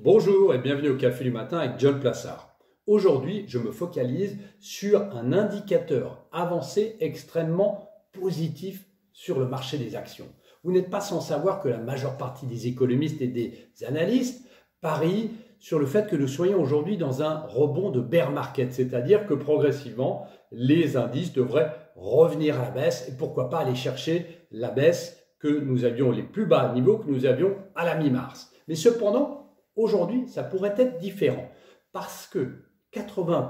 Bonjour et bienvenue au Café du matin avec John Plassard. Aujourd'hui, je me focalise sur un indicateur avancé extrêmement positif sur le marché des actions. Vous n'êtes pas sans savoir que la majeure partie des économistes et des analystes parient sur le fait que nous soyons aujourd'hui dans un rebond de bear market, c'est-à-dire que progressivement, les indices devraient revenir à la baisse et pourquoi pas aller chercher la baisse que nous avions, les plus bas niveaux que nous avions à la mi-mars. Mais cependant, aujourd'hui, ça pourrait être différent parce que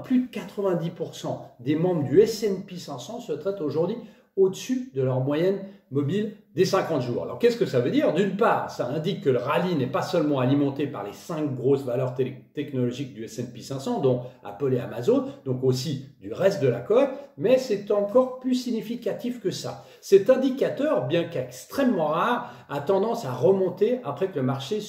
plus de 90% des membres du S&P 500 se traitent aujourd'hui au-dessus de leur moyenne mobile des 50 jours. Alors, qu'est-ce que ça veut dire? D'une part, ça indique que le rallye n'est pas seulement alimenté par les 5 grosses valeurs technologiques du S&P 500, dont Apple et Amazon, donc aussi du reste de la cote, mais c'est encore plus significatif que ça. Cet indicateur, bien qu'extrêmement rare, a tendance à remonter après que le marché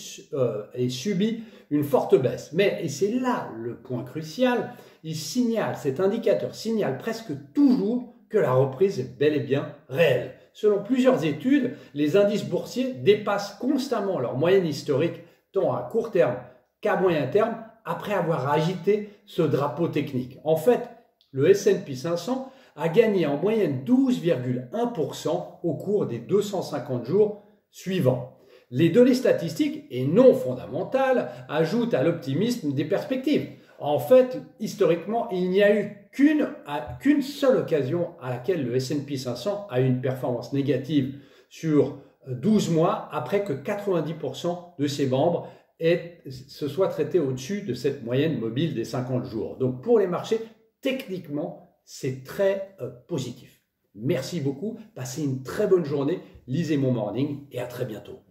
ait subi une forte baisse. Mais, et c'est là le point crucial, cet indicateur signale presque toujours que la reprise est bel et bien réelle. Selon plusieurs études, les indices boursiers dépassent constamment leur moyenne historique, tant à court terme qu'à moyen terme, après avoir agité ce drapeau technique. En fait, le S&P 500 a gagné en moyenne 12,1% au cours des 250 jours suivants. Les données statistiques, et non fondamentales, ajoutent à l'optimisme des perspectives. En fait, historiquement, il n'y a eu qu'une seule occasion à laquelle le S&P 500 a eu une performance négative sur 12 mois après que 90% de ses membres se soient traités au-dessus de cette moyenne mobile des 50 jours. Donc pour les marchés, techniquement, c'est très positif. Merci beaucoup, passez une très bonne journée, lisez mon morning et à très bientôt.